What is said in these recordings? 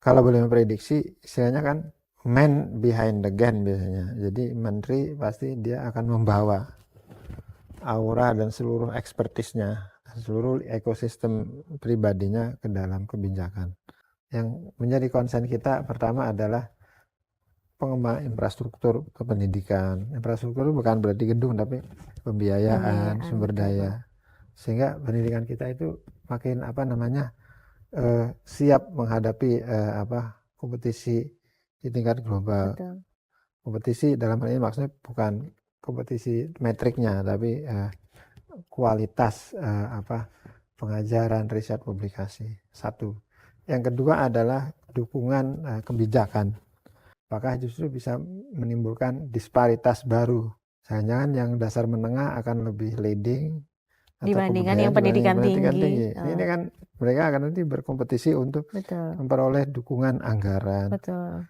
kalau boleh memprediksi, istilahnya kan man behind the gun biasanya. Jadi menteri pasti dia akan membawa aura dan seluruh ekspertisnya, seluruh ekosistem pribadinya ke dalam kebijakan. Yang menjadi concern kita pertama adalah pengembangan infrastruktur kependidikan. Infrastruktur bukan berarti gedung, tapi pembiayaan, sumber daya. Sehingga pendidikan kita itu makin siap menghadapi kompetisi di tingkat global. Betul. Kompetisi dalam hal ini maksudnya bukan kompetisi metriknya, tapi kualitas pengajaran, riset, publikasi. Satu. Yang kedua adalah dukungan kebijakan. Apakah justru bisa menimbulkan disparitas baru? Jangan-jangan yang dasar menengah akan lebih leading dibandingkan yang pendidikan tinggi. Ini kan mereka akan nanti berkompetisi untuk memperoleh dukungan anggaran. Betul.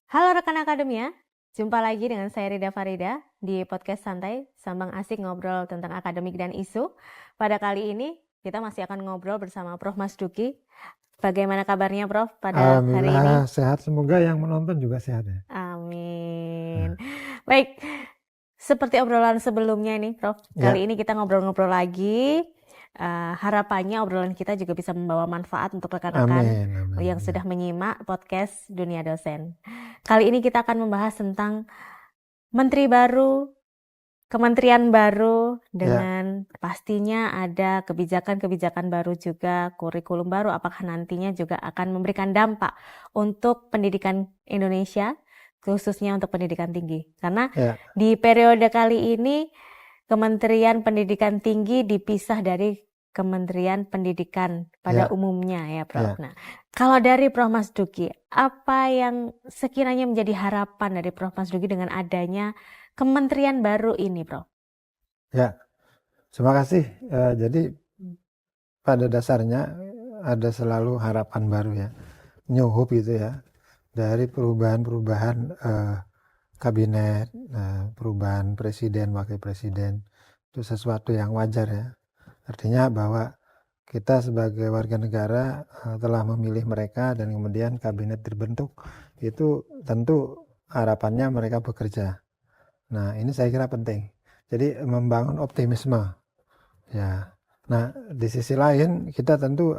Halo rekan akademia, jumpa lagi dengan saya Rida Farida di podcast santai Sambang Asik ngobrol tentang akademik dan isu. Pada kali ini kita masih akan ngobrol bersama Prof. Mas Duki. Bagaimana kabarnya Prof pada hari ini? Alhamdulillah sehat, semoga yang menonton juga sehat ya. Amin. Baik, seperti obrolan sebelumnya nih Prof, kali ini kita ngobrol-ngobrol lagi. Harapannya obrolan kita juga bisa membawa manfaat untuk rekan-rekan yang sudah menyimak podcast Dunia Dosen. Kali ini kita akan membahas tentang menteri baru, kementerian baru, dengan pastinya ada kebijakan-kebijakan baru juga, kurikulum baru, apakah nantinya juga akan memberikan dampak untuk pendidikan Indonesia, khususnya untuk pendidikan tinggi. Karena di periode kali ini Kementerian Pendidikan Tinggi dipisah dari Kementerian Pendidikan pada umumnya ya Prof. Nah, kalau dari Prof. Mas Duki, apa yang sekiranya menjadi harapan dari Prof. Mas Duki dengan adanya kementerian baru ini, Prof? Ya, terima kasih. Jadi pada dasarnya ada selalu harapan baru ya, new hope gitu ya, dari perubahan-perubahan kabinet, perubahan presiden, wakil presiden, itu sesuatu yang wajar ya. Artinya bahwa kita sebagai warga negara telah memilih mereka dan kemudian kabinet terbentuk, itu tentu harapannya mereka bekerja. Nah, ini saya kira penting. Jadi membangun optimisme. Ya. Nah, di sisi lain kita tentu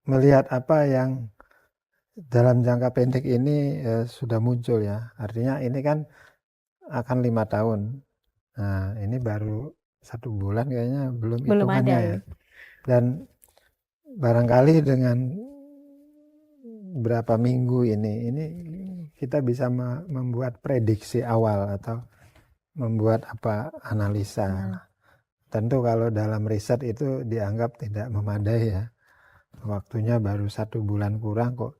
melihat apa yang dalam jangka pendek ini sudah muncul ya. Artinya ini kan akan 5 tahun. Nah, ini baru 1 bulan kayaknya belum hitungannya ya. Dan barangkali dengan berapa minggu ini kita bisa membuat prediksi awal atau membuat analisa. Tentu kalau dalam riset itu dianggap tidak memadai ya. Waktunya baru 1 bulan kurang kok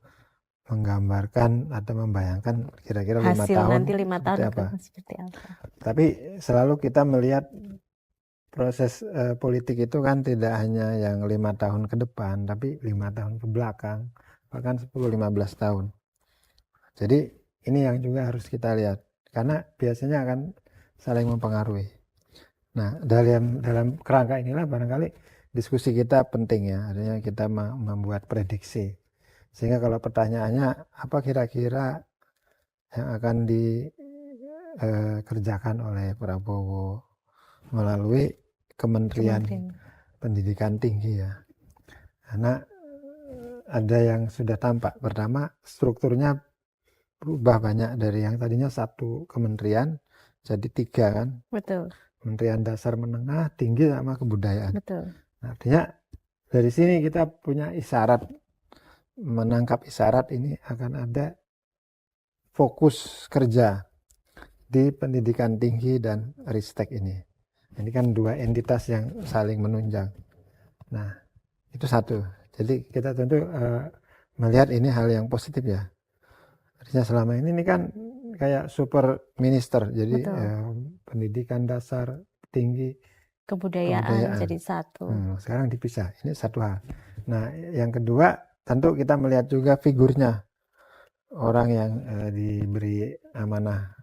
menggambarkan atau membayangkan kira-kira 5 tahun nanti 5 tahun seperti apa. Tapi selalu kita melihat proses politik itu kan tidak hanya yang 5 tahun ke depan, tapi 5 tahun ke belakang, bahkan 10-15 tahun. Jadi ini yang juga harus kita lihat, karena biasanya akan saling mempengaruhi. Nah, dalam kerangka inilah barangkali diskusi kita penting ya, artinya kita membuat prediksi. Sehingga kalau pertanyaannya apa kira-kira yang akan dikerjakan oleh Prabowo melalui Kementerian Pendidikan Tinggi ya. Karena ada yang sudah tampak. Pertama, strukturnya berubah banyak dari yang tadinya 1 kementerian jadi 3 kan. Betul. Kementerian Dasar Menengah, Tinggi sama Kebudayaan. Betul. Nah, artinya dari sini kita punya isyarat, menangkap isyarat ini akan ada fokus kerja di pendidikan tinggi dan ristek ini. Ini kan 2 entitas yang saling menunjang. Nah, itu satu. Jadi kita tentu melihat ini hal yang positif ya. Artinya selama ini kan kayak super minister. Jadi pendidikan dasar, tinggi, kebudayaan jadi satu. Sekarang dipisah. Ini satu hal. Nah, yang kedua tentu kita melihat juga figurnya. Orang yang diberi amanah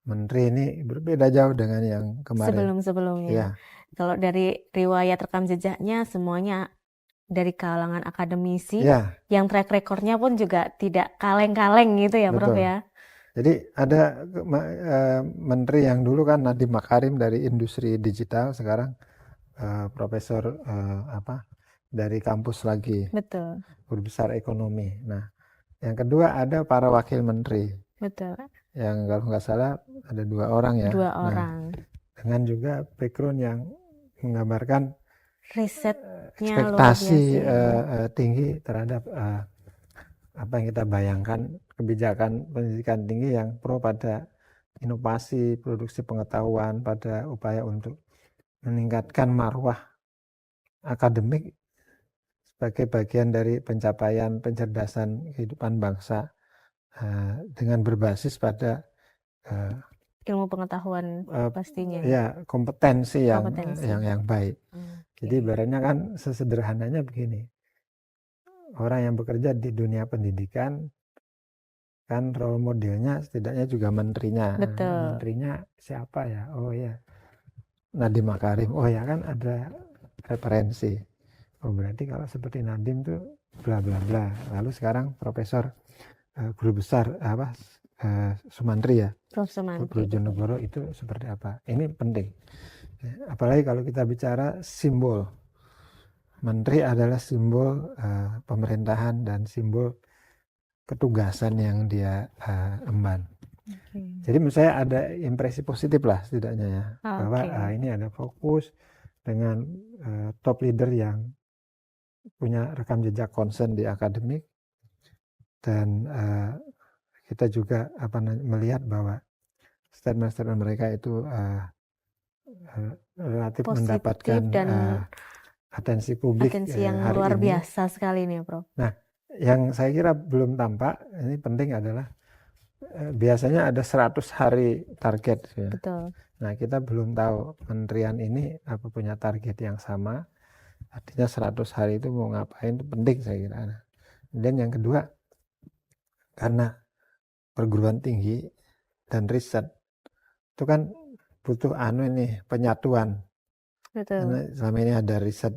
menteri ini berbeda jauh dengan yang kemarin. Sebelum-sebelumnya. Ya, Kalau dari riwayat rekam jejaknya semuanya dari kalangan akademisi ya, yang track recordnya pun juga tidak kaleng-kaleng gitu ya Prof betul. ya. Jadi ada menteri yang dulu kan Nadiem Makarim dari industri digital, sekarang profesor dari kampus lagi, Betul, guru besar ekonomi. Nah, yang kedua ada para wakil menteri, betul. yang kalau nggak salah ada 2 orang ya. 2 Nah, orang. dengan juga background yang menggambarkan Risetnya luar ekspektasi biasa. tinggi terhadap apa yang kita bayangkan, kebijakan pendidikan tinggi yang pro pada inovasi, produksi pengetahuan, pada upaya untuk meningkatkan marwah akademik sebagai bagian dari pencapaian pencerdasan kehidupan bangsa dengan berbasis pada Ilmu pengetahuan pastinya. ya kompetensi Kompetensi. yang baik. Jadi ibaratnya kan sesederhananya begini, orang yang bekerja di dunia pendidikan kan role modelnya setidaknya juga menterinya. Betul. Menterinya siapa ya? Oh ya, Nadiem Makarim. Oh ya, kan ada referensi. Oh berarti kalau seperti Nadiem tuh bla bla bla. Lalu sekarang Profesor Guru Besar Sumantri ya, Prof Sumantri. Brojonegoro itu seperti apa? Ini penting. Apalagi kalau kita bicara simbol. Menteri adalah simbol pemerintahan dan simbol ketugasan yang dia emban. Jadi menurut saya ada impresi positif lah setidaknya ya, bahwa ini ada fokus dengan top leader yang punya rekam jejak konsen di akademik, dan kita juga melihat bahwa statement-statement mereka itu relatif positif mendapatkan dan atensi publik atensi yang hari luar ini. biasa sekali nih Prof. Nah, yang saya kira belum tampak, ini penting adalah biasanya ada 100 hari target ya. Betul. Nah, kita belum tahu kementerian ini apa punya target yang sama. Artinya 100 hari itu mau ngapain itu penting saya kira. Dan yang kedua, karena perguruan tinggi dan riset itu kan butuh penyatuan. Betul. Karena selama ini ada riset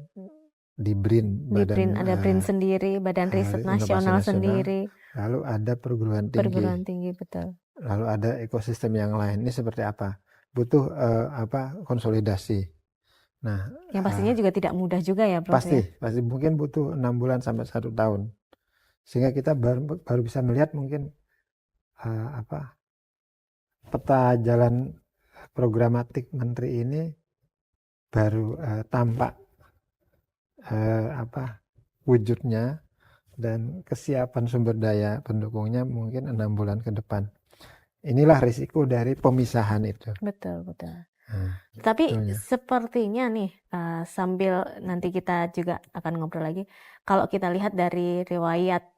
di BRIN, Di BRIN ada BRIN sendiri, Badan Riset Nasional sendiri. Lalu ada perguruan tinggi. Perguruan tinggi, betul. Lalu ada ekosistem yang lain. Ini seperti apa? Butuh konsolidasi. Nah, yang pastinya juga tidak mudah juga ya Prof. Pasti mungkin butuh 6 bulan sampai 1 tahun. Sehingga kita baru bisa melihat mungkin peta jalan programatik menteri ini baru tampak wujudnya, dan kesiapan sumber daya pendukungnya mungkin 6 bulan ke depan. Inilah risiko dari pemisahan itu. Betul. Tapi sepertinya nih sambil nanti kita juga akan ngobrol lagi, kalau kita lihat dari riwayat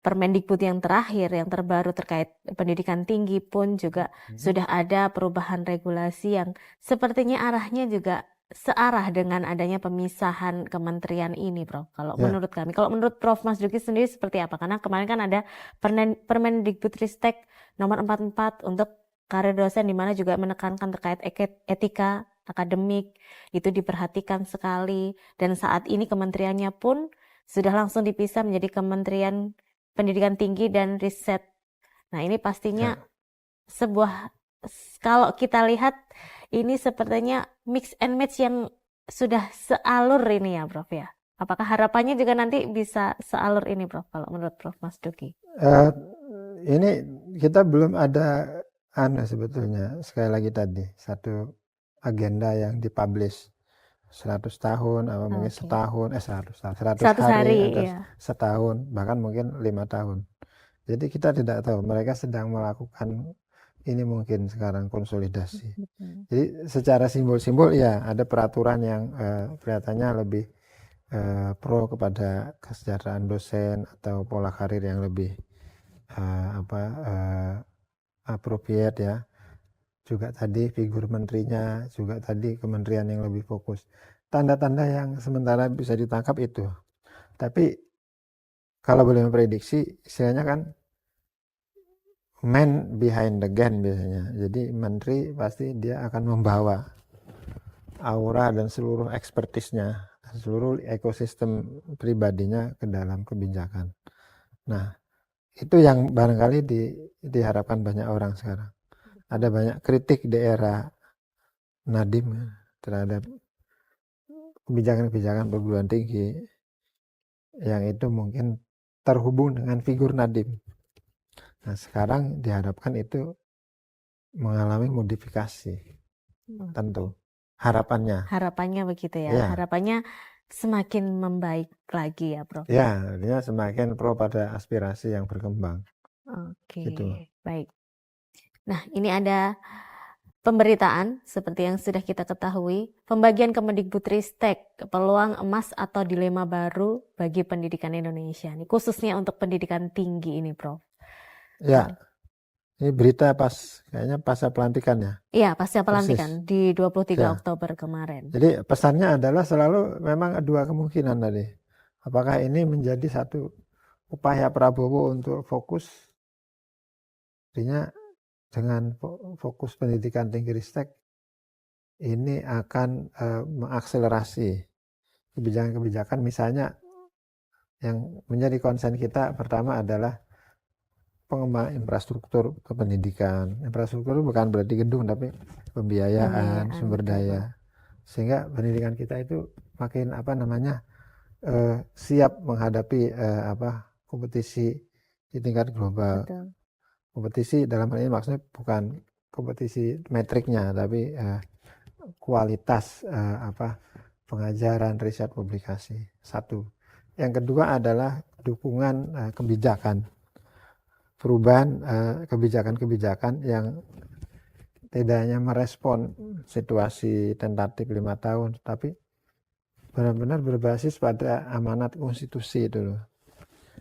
Permendikbud yang terakhir, yang terbaru terkait pendidikan tinggi pun juga sudah ada perubahan regulasi yang sepertinya arahnya juga searah dengan adanya pemisahan kementerian ini, Prof. Kalau menurut kami, kalau menurut Prof Mas Duki sendiri seperti apa? Karena kemarin kan ada Permendikbudristek nomor 44 untuk karir dosen, di mana juga menekankan terkait etika akademik itu diperhatikan sekali, dan saat ini kementeriannya pun sudah langsung dipisah menjadi Kementerian Pendidikan Tinggi dan Riset. Nah, ini pastinya sebuah, kalau kita lihat ini sepertinya mix and match yang sudah sealur ini ya Prof ya. Apakah harapannya juga nanti bisa sealur ini Prof, kalau menurut Prof Mas Duki? Ini kita belum ada sebetulnya, sekali lagi tadi, satu agenda yang dipublish 100 tahun, mungkin setahun, 100 hari, atau setahun, bahkan mungkin 5 tahun. Jadi kita tidak tahu, mereka sedang melakukan ini mungkin sekarang konsolidasi. Jadi secara simbol-simbol ya ada peraturan yang kelihatannya lebih pro kepada kesejahteraan dosen atau pola karir yang lebih appropriate ya. Juga tadi figur menterinya, juga tadi kementerian yang lebih fokus. Tanda-tanda yang sementara bisa ditangkap itu. Tapi kalau boleh memprediksi, istilahnya kan man behind the gun biasanya. Jadi menteri pasti dia akan membawa aura dan seluruh ekspertisnya, seluruh ekosistem pribadinya ke dalam kebijakan. Nah, itu yang barangkali diharapkan banyak orang sekarang. Ada banyak kritik di era Nadiem terhadap kebijakan-kebijakan perguruan tinggi yang itu mungkin terhubung dengan figur Nadiem. Nah, sekarang diharapkan itu mengalami modifikasi, tentu. Harapannya begitu ya. Ya, Harapannya semakin membaik lagi ya, Prof. ya, artinya semakin pro pada aspirasi yang berkembang. Oke, Gitu. baik. Nah, ini ada pemberitaan seperti yang sudah kita ketahui, pembagian Kemendikbudristek, peluang emas atau dilema baru bagi pendidikan Indonesia. Ini khususnya untuk pendidikan tinggi ini, Prof. Ya, ini berita kayaknya pasca pelantikan ya. Iya, pasca Persis. pelantikan di 23 Ya. Oktober kemarin. Jadi pesannya adalah selalu memang dua kemungkinan tadi. Apakah ini menjadi satu upaya Prabowo untuk fokus, artinya dengan fokus pendidikan tinggi ristek ini akan mengakselerasi kebijakan-kebijakan, misalnya yang menjadi konsen kita pertama adalah pengembangan infrastruktur kependidikan. Infrastruktur bukan berarti gedung, tapi pembiayaan, sumber daya, sehingga pendidikan kita itu makin siap menghadapi kompetisi di tingkat global. Betul. Kompetisi dalam hal ini maksudnya bukan kompetisi metriknya, tapi kualitas pengajaran, riset, publikasi. Satu. Yang kedua adalah dukungan kebijakan, perubahan kebijakan-kebijakan yang tidak hanya merespon situasi tentatif 5 tahun, tapi benar-benar berbasis pada amanat konstitusi itu loh.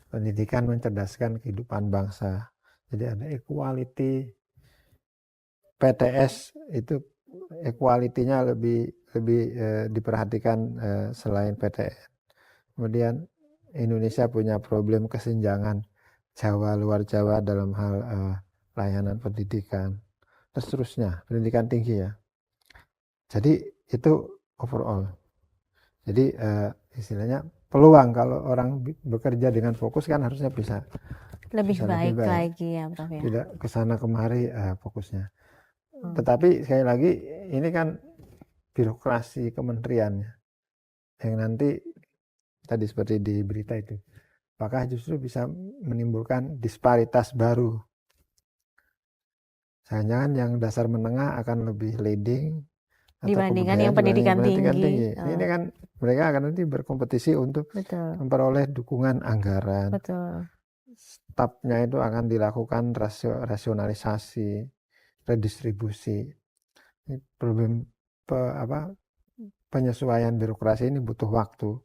Pendidikan mencerdaskan kehidupan bangsa. Jadi ada equality, PTS itu equality-nya lebih diperhatikan selain PTN. Kemudian Indonesia punya problem kesenjangan Jawa luar Jawa dalam hal layanan pendidikan, dan seterusnya, pendidikan tinggi ya. Jadi itu overall. Jadi istilahnya peluang kalau orang bekerja dengan fokus kan harusnya bisa lebih baik lagi ya, Prof ya. Tidak kesana kemari fokusnya. Tetapi sekali lagi ini kan birokrasi kementerian yang nanti tadi seperti di berita itu, apakah justru bisa menimbulkan disparitas baru. Jangan-jangan yang dasar menengah akan lebih leading dibandingkan yang pendidikan tinggi. Ini kan mereka akan nanti berkompetisi untuk memperoleh dukungan anggaran. Betul. Stafnya itu akan dilakukan rasionalisasi, redistribusi. Ini problem penyesuaian birokrasi ini butuh waktu.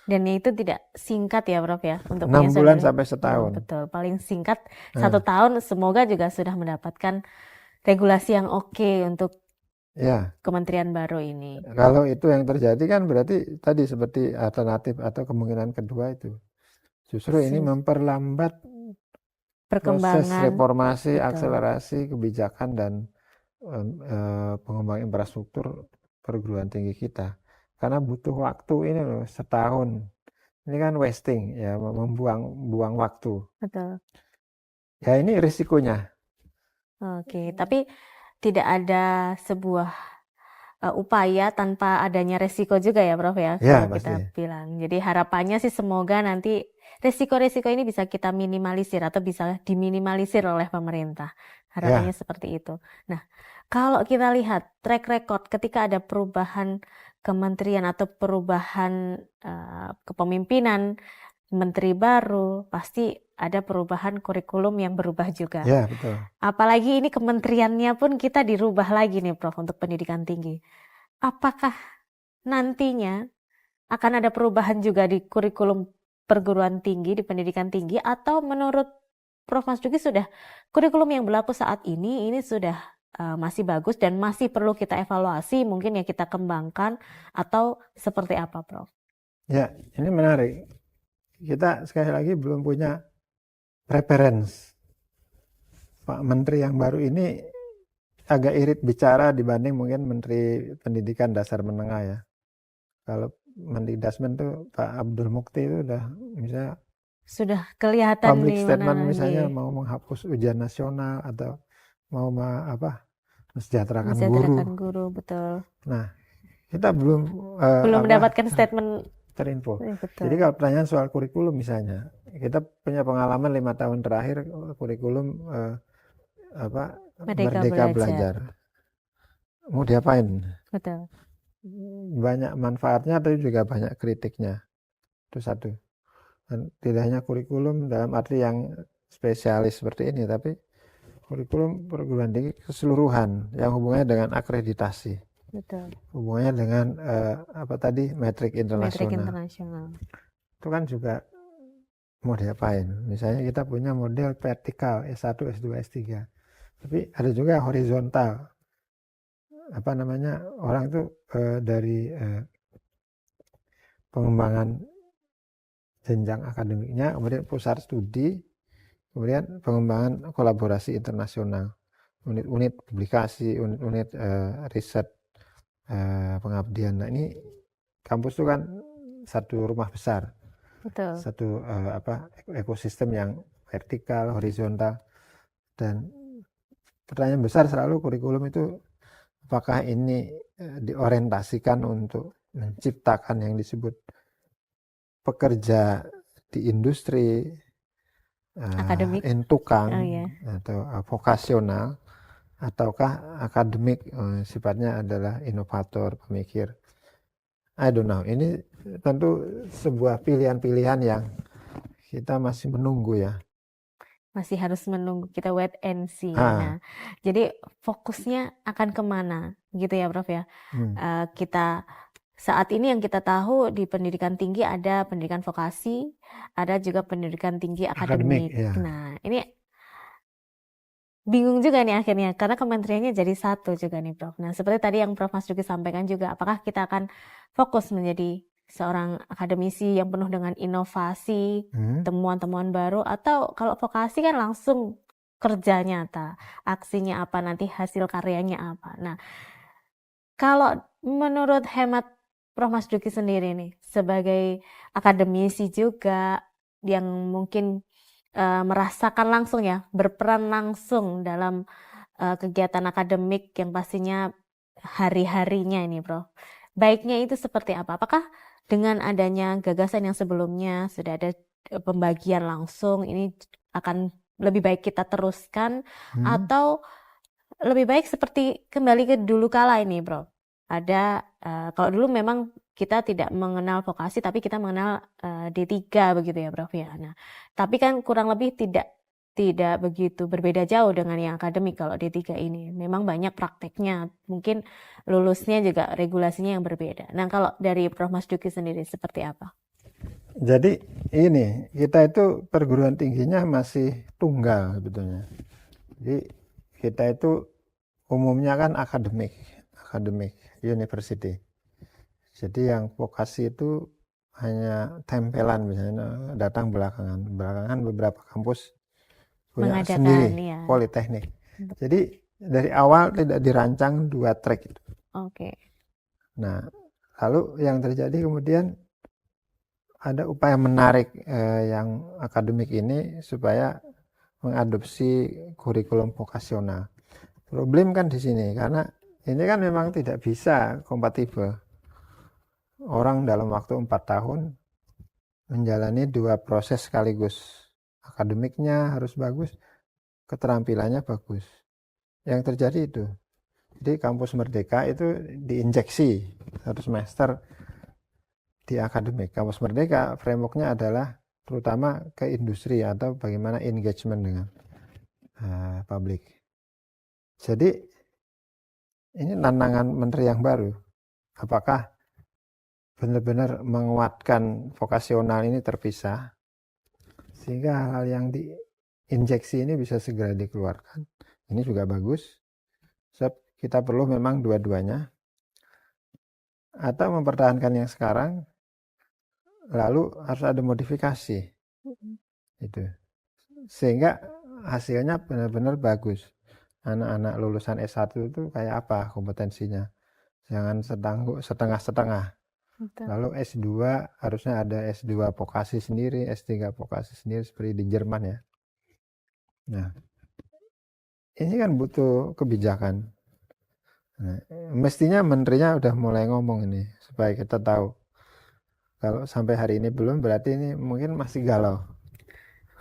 Dan itu tidak singkat ya, Prof ya, untuk 6 bulan sampai setahun. Betul, paling singkat 1 tahun. Semoga juga sudah mendapatkan regulasi yang oke untuk kementerian baru ini. Kalau itu yang terjadi kan berarti tadi seperti alternatif atau kemungkinan kedua itu justru ini memperlambat perkembangan, proses reformasi, akselerasi kebijakan dan pengembangan infrastruktur perguruan tinggi kita. Karena butuh waktu ini loh, setahun. Ini kan wasting ya, membuang waktu. Betul. Ya ini risikonya. Oke, tapi tidak ada sebuah upaya tanpa adanya resiko juga ya, Prof ya, kalau kita bilang. Jadi harapannya sih semoga nanti resiko-resiko ini bisa kita minimalisir atau bisa diminimalisir oleh pemerintah. Harapannya seperti itu. Nah, kalau kita lihat track record ketika ada perubahan kementerian atau perubahan kepemimpinan menteri baru, pasti ada perubahan kurikulum yang berubah juga. Ya, betul. Apalagi ini kementeriannya pun kita dirubah lagi nih, Prof, untuk pendidikan tinggi. Apakah nantinya akan ada perubahan juga di kurikulum perguruan tinggi, di pendidikan tinggi, atau menurut Prof Mas Duki sudah kurikulum yang berlaku saat ini sudah masih bagus dan masih perlu kita evaluasi, mungkin ya kita kembangkan, atau seperti apa, Prof? Ya, ini menarik. Kita sekali lagi belum punya reference Pak Menteri yang baru ini agak irit bicara dibanding mungkin Menteri Pendidikan Dasar Menengah ya. Kalau Mendikdasmen tuh Pak Abdul Mukti itu udah misalnya Sudah kelihatan public di statement mana misalnya lagi mau menghapus ujian nasional atau mau mesejahterakan mensejahterakan guru. guru, betul. Nah, kita belum Belum mendapatkan statement, terinfo. betul. Jadi kalau pertanyaan soal kurikulum misalnya, kita punya pengalaman 5 tahun terakhir kurikulum Merdeka Belajar. Mau diapain? Betul. Banyak manfaatnya tapi juga banyak kritiknya. Itu satu. Dan tidak hanya kurikulum dalam arti yang spesialis seperti ini, tapi kurikulum perguruan tinggi keseluruhan yang hubungannya dengan akreditasi. Betul. Hubungannya dengan metrik internasional. Itu kan juga mau diapain? Misalnya kita punya model vertikal S1, S2, S3. Tapi ada juga horizontal. Orang itu dari pengembangan jenjang akademiknya, kemudian pusat studi, kemudian pengembangan kolaborasi internasional, unit-unit publikasi, unit-unit riset, pengabdian. Nah, ini kampus itu kan satu rumah besar. Betul. Satu ekosistem yang vertikal, horizontal. Dan pertanyaan besar selalu kurikulum itu apakah ini diorientasikan untuk menciptakan yang disebut pekerja di industri, Akademik, tukang, iya. atau vokasional, ataukah akademik sifatnya adalah inovator, pemikir. I don't know. Ini tentu sebuah pilihan-pilihan yang kita masih menunggu ya. Masih harus menunggu, kita wait and see. Nah, jadi fokusnya akan kemana gitu ya Prof ya. Kita saat ini yang kita tahu di pendidikan tinggi ada pendidikan vokasi, ada juga pendidikan tinggi akademik. Ya. Nah, ini bingung juga nih akhirnya karena kementeriannya jadi satu juga nih Prof. Nah, seperti tadi yang Prof Mas Duki sampaikan juga, apakah kita akan fokus menjadi seorang akademisi yang penuh dengan inovasi, temuan-temuan baru, atau kalau vokasi kan langsung kerja nyata, aksinya apa, nanti hasil karyanya apa. Nah, kalau menurut hemat Prof Mas Duki sendiri nih, sebagai akademisi juga yang mungkin merasakan langsung ya, berperan langsung dalam kegiatan akademik yang pastinya hari-harinya ini Prof. Baiknya itu seperti apa? Apakah dengan adanya gagasan yang sebelumnya sudah ada pembagian langsung, ini akan lebih baik kita teruskan atau lebih baik seperti kembali ke dulu kala ini Prof? Ada, kalau dulu memang kita tidak mengenal vokasi, tapi kita mengenal D3 begitu ya Prof ya. Nah, tapi kan kurang lebih tidak begitu berbeda jauh dengan yang akademik kalau D3 ini. Memang banyak prakteknya, mungkin lulusnya juga regulasinya yang berbeda. Nah, kalau dari Prof Mas Duki sendiri seperti apa? Jadi ini, kita itu perguruan tingginya masih tunggal sebetulnya. Jadi kita itu umumnya kan akademik university. Jadi yang vokasi itu hanya tempelan, misalnya datang belakangan beberapa kampus punya sendiri ya. Politeknik. Jadi dari awal tidak dirancang 2 track itu. Oke. Nah, lalu yang terjadi kemudian ada upaya menarik yang akademik ini supaya mengadopsi kurikulum vokasional. Problem kan di sini karena ini kan memang tidak bisa kompatibel. Orang dalam waktu 4 tahun menjalani 2 proses sekaligus. Akademiknya harus bagus, keterampilannya bagus. Yang terjadi itu. Jadi kampus Merdeka itu diinjeksi 1 semester di akademik. Kampus Merdeka frameworknya adalah terutama ke industri atau bagaimana engagement dengan publik. Jadi ini tantangan menteri yang baru. Apakah benar-benar menguatkan vokasional ini terpisah sehingga hal-hal yang diinjeksi ini bisa segera dikeluarkan. Ini juga bagus. Sebab kita perlu memang dua-duanya. Atau mempertahankan yang sekarang lalu harus ada modifikasi. Itu. Sehingga hasilnya benar-benar bagus. Anak-anak lulusan S1 itu kayak apa kompetensinya? Jangan setengah-setengah. Betul. Lalu S2 harusnya ada S2 vokasi sendiri, S3 vokasi sendiri seperti di Jerman ya. Nah, ini kan butuh kebijakan. Nah, mestinya menterinya udah mulai ngomong ini supaya kita tahu. Kalau sampai hari ini belum, berarti ini mungkin masih galau.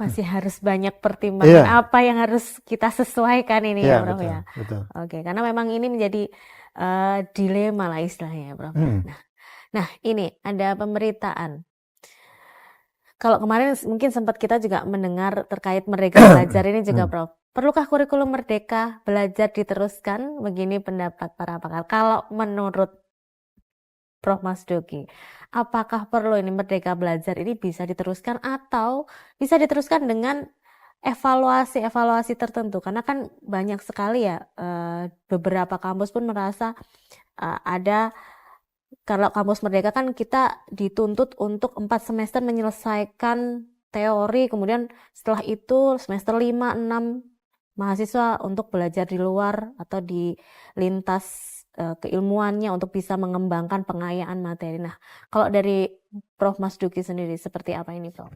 Masih harus banyak pertimbangan Iya, apa yang harus kita sesuaikan ini iya ya Prof betul, ya. betul. Oke, karena memang ini menjadi dilema lah istilahnya ya Prof. Hmm. Nah ini ada pemberitaan. Kalau kemarin mungkin sempat kita juga mendengar terkait Merdeka Belajar ini juga Prof. Perlukah kurikulum Merdeka Belajar diteruskan? Begini pendapat para pakar. Kalau menurut Prof. Mas Duki, apakah perlu ini Merdeka Belajar ini bisa diteruskan atau bisa diteruskan dengan evaluasi tertentu? Karena kan banyak sekali ya beberapa kampus pun merasa ada, kalau kampus Merdeka kan kita dituntut untuk 4 semester menyelesaikan teori, kemudian setelah itu semester 5, 6 mahasiswa untuk belajar di luar atau di lintas keilmuannya untuk bisa mengembangkan pengayaan materi. Nah, kalau dari Prof. Mas Duki sendiri seperti apa ini, Prof?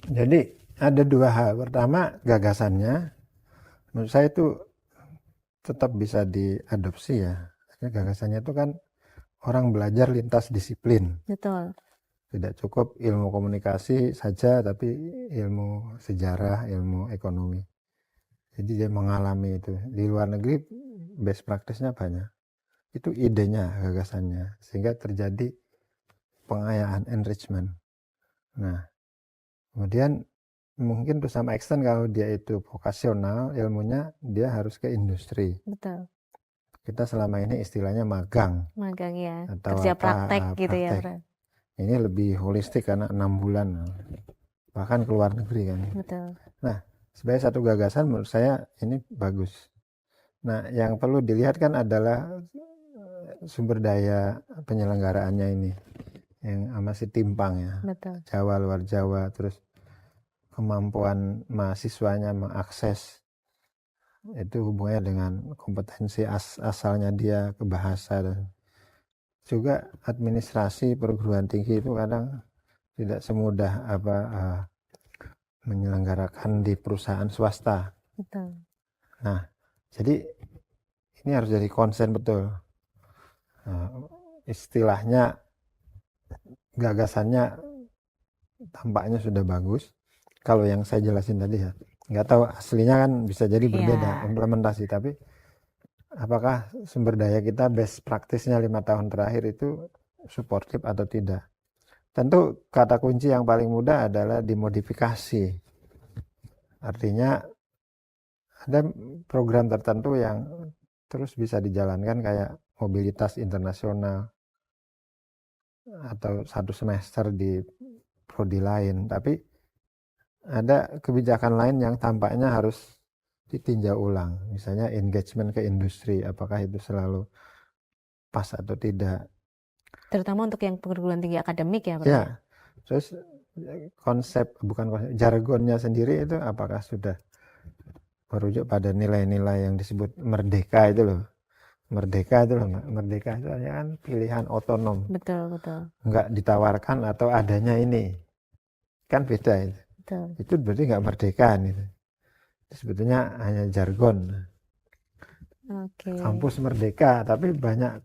Jadi ada dua hal. Pertama, gagasannya menurut saya itu tetap bisa diadopsi ya. Gagasannya itu kan orang belajar lintas disiplin. Betul. Tidak cukup ilmu komunikasi saja, tapi ilmu sejarah, ilmu ekonomi. Jadi dia mengalami itu. Di luar negeri best practice-nya banyak. Itu idenya, gagasannya. Sehingga terjadi pengayaan, enrichment. Nah, kemudian mungkin to some extent kalau dia itu vokasional, ilmunya dia harus ke industri. Betul. Kita selama ini istilahnya magang. Magang ya, Atau kerja praktek gitu praktek. ya, Prof. Ini lebih holistik karena 6 bulan. Bahkan ke luar negeri kan. Betul. Nah, sebagai satu gagasan menurut saya ini bagus. Nah, yang perlu dilihat kan adalah sumber daya penyelenggaraannya ini yang masih timpang ya. Betul. Jawa, luar Jawa, terus kemampuan mahasiswanya mengakses itu hubungannya dengan kompetensi asalnya dia ke bahasa, dan juga administrasi perguruan tinggi itu kadang tidak semudah menyelenggarakan di perusahaan swasta. Betul. Nah, jadi ini harus jadi konsen betul. Istilahnya, gagasannya tampaknya sudah bagus. Kalau yang saya jelasin tadi ya, nggak tahu aslinya kan bisa jadi berbeda implementasi. Tapi apakah sumber daya kita best practice-nya 5 tahun terakhir itu supportive atau tidak? Tentu kata kunci yang paling mudah adalah dimodifikasi. Artinya ada program tertentu yang terus bisa dijalankan kayak mobilitas internasional atau 1 semester di prodi lain. Tapi ada kebijakan lain yang tampaknya harus ditinjau ulang. Misalnya engagement ke industri, apakah itu selalu pas atau tidak. Terutama untuk yang perguruan tinggi akademik ya, Prof. Ya, terus jargonnya sendiri itu apakah sudah merujuk pada nilai-nilai yang disebut merdeka itu loh. Merdeka itu kan pilihan otonom. Betul, betul. Nggak ditawarkan atau adanya ini. Kan beda itu. Betul. Itu berarti nggak merdeka itu. Sebetulnya hanya jargon. Kampus merdeka, tapi banyak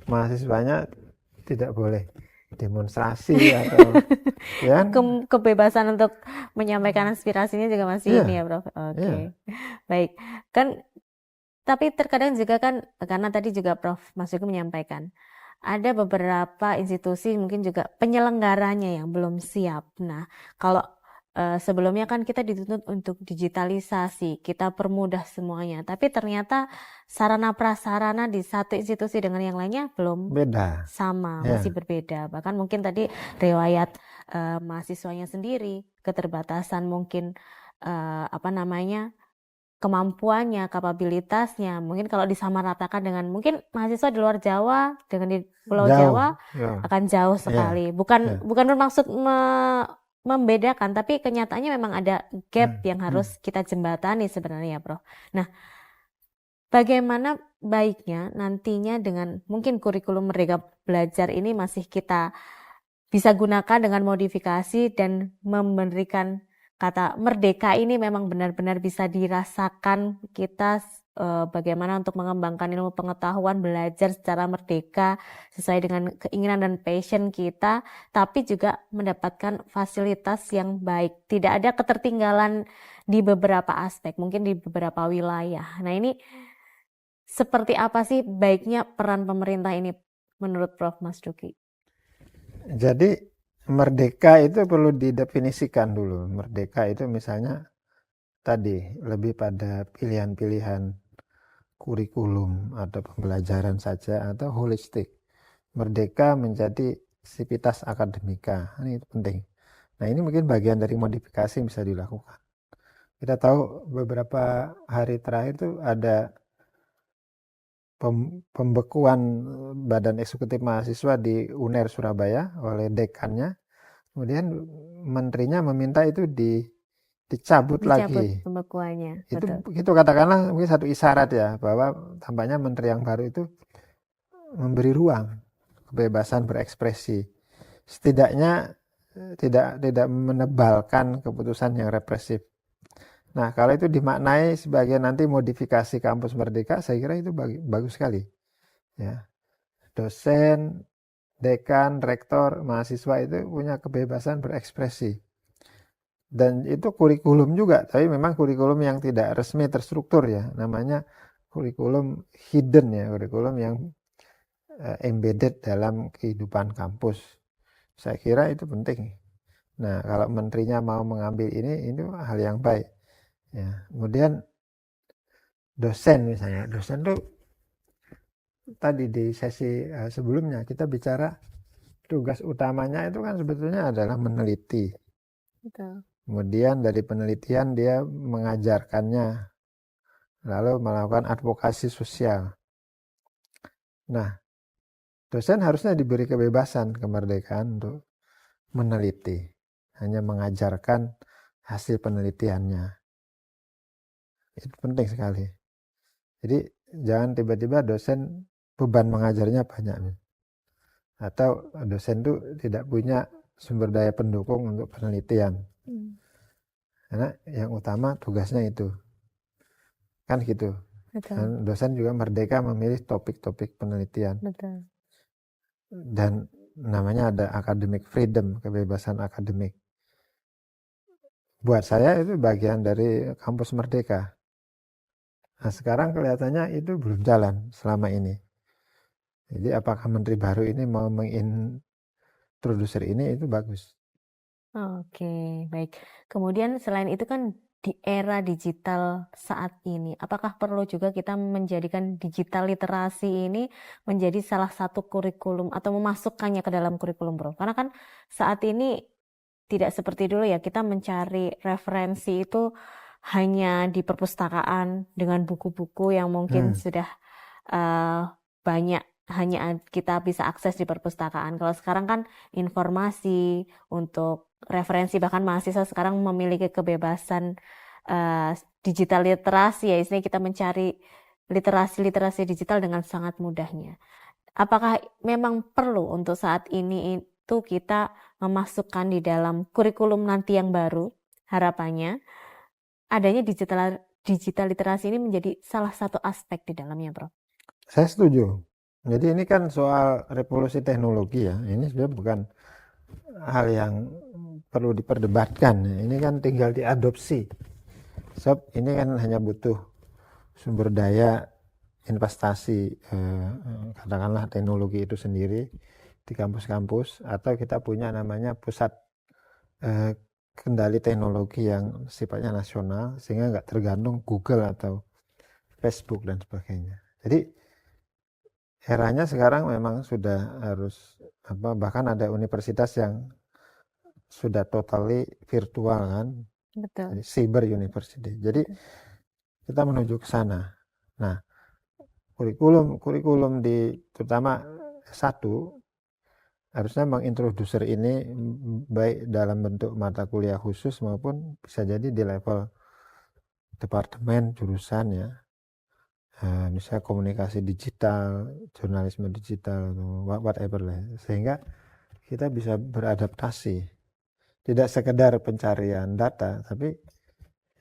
mahasiswanya tidak boleh demonstrasi atau ya. Kebebasan untuk menyampaikan aspirasinya juga masih ini ya, Prof. Oke. Baik. Kan tapi terkadang juga kan, karena tadi juga Prof. Mas Duki menyampaikan ada beberapa institusi mungkin juga penyelenggaranya yang belum siap. Nah, kalau sebelumnya kan kita dituntut untuk digitalisasi, kita permudah semuanya, tapi ternyata sarana prasarana di satu institusi dengan yang lainnya belum beda, sama, masih berbeda. Bahkan mungkin tadi riwayat mahasiswanya sendiri, keterbatasan mungkin kemampuannya, kapabilitasnya, mungkin kalau disamaratakan dengan mungkin mahasiswa di luar Jawa dengan di Pulau Jawa akan jauh sekali. Bukan bermaksud membedakan, tapi kenyataannya memang ada gap yang Hmm. harus kita jembatani sebenarnya, Prof. Nah, bagaimana baiknya nantinya dengan mungkin kurikulum Merdeka Belajar ini masih kita bisa gunakan dengan modifikasi dan memberikan kata merdeka ini memang benar-benar bisa dirasakan kita bagaimana untuk mengembangkan ilmu pengetahuan, belajar secara merdeka sesuai dengan keinginan dan passion kita, tapi juga mendapatkan fasilitas yang baik. Tidak ada ketertinggalan di beberapa aspek, mungkin di beberapa wilayah. Nah, ini seperti apa sih baiknya peran pemerintah ini menurut Prof. Mas Duki? Jadi merdeka itu perlu didefinisikan dulu. Merdeka itu misalnya tadi lebih pada pilihan-pilihan kurikulum atau pembelajaran saja atau holistik. Merdeka menjadi sivitas akademika. Ini penting. Nah, ini mungkin bagian dari modifikasi yang bisa dilakukan. Kita tahu beberapa hari terakhir itu ada pembekuan Badan Eksekutif Mahasiswa di UNER Surabaya oleh dekannya. Kemudian menterinya meminta itu dicabut Dicabut lagi. pembekuannya, betul. Itu katakanlah mungkin satu isyarat ya bahwa tampaknya menteri yang baru itu memberi ruang kebebasan berekspresi. Setidaknya tidak menebalkan keputusan yang represif. Nah, kalau itu dimaknai sebagai nanti modifikasi kampus Merdeka, saya kira itu bagus sekali. Ya, dosen, dekan, rektor, mahasiswa itu punya kebebasan berekspresi. Dan itu kurikulum juga, tapi memang kurikulum yang tidak resmi terstruktur ya, namanya kurikulum hidden ya, kurikulum yang embedded dalam kehidupan kampus. Saya kira itu penting. Nah, kalau menterinya mau mengambil ini hal yang baik. Ya, kemudian dosen misalnya, dosen tuh tadi di sesi sebelumnya kita bicara tugas utamanya itu kan sebetulnya adalah meneliti. Betul. Kemudian dari penelitian dia mengajarkannya, lalu melakukan advokasi sosial. Nah, dosen harusnya diberi kebebasan, kemerdekaan untuk meneliti, hanya mengajarkan hasil penelitiannya. Itu penting sekali. Jadi jangan tiba-tiba dosen beban mengajarnya banyak. Atau dosen itu tidak punya sumber daya pendukung untuk penelitian. Karena yang utama tugasnya itu. Kan gitu. Betul, Dan dosen juga merdeka memilih topik-topik penelitian. betul. Dan namanya ada academic freedom, kebebasan akademik. Buat saya itu bagian dari kampus merdeka. Nah, sekarang kelihatannya itu belum jalan selama ini. Jadi apakah menteri baru ini mau mengintroducer ini, itu bagus. Oke, baik. Kemudian selain itu kan di era digital saat ini, apakah perlu juga kita menjadikan digital literasi ini menjadi salah satu kurikulum atau memasukkannya ke dalam kurikulum, Bro? Karena kan saat ini tidak seperti dulu ya, kita mencari referensi itu hanya di perpustakaan dengan buku-buku yang mungkin sudah banyak hanya kita bisa akses di perpustakaan. Kalau sekarang kan informasi untuk referensi, bahkan mahasiswa sekarang memiliki kebebasan digital literasi ya, istilahnya kita mencari literasi digital dengan sangat mudahnya. Apakah memang perlu untuk saat ini itu kita memasukkan di dalam kurikulum nanti yang baru, harapannya adanya digital literasi ini menjadi salah satu aspek di dalamnya, Bro? Saya setuju. Jadi ini kan soal revolusi teknologi ya. Ini sebenarnya bukan hal yang perlu diperdebatkan. Ini kan tinggal diadopsi. Sebab ini kan hanya butuh sumber daya investasi, katakanlah teknologi itu sendiri di kampus-kampus, atau kita punya namanya pusat kendali teknologi yang sifatnya nasional sehingga nggak tergantung Google atau Facebook dan sebagainya. Jadi eranya sekarang memang sudah harus bahkan ada universitas yang sudah totally virtual kan. Betul. Jadi cyber university. Jadi kita menuju ke sana. Nah, kurikulum di terutama S1 harusnya mengintroducer ini baik dalam bentuk mata kuliah khusus maupun bisa jadi di level departemen jurusan ya. Misalnya komunikasi digital, jurnalisme digital, whatever lah. Sehingga kita bisa beradaptasi. Tidak sekedar pencarian data, tapi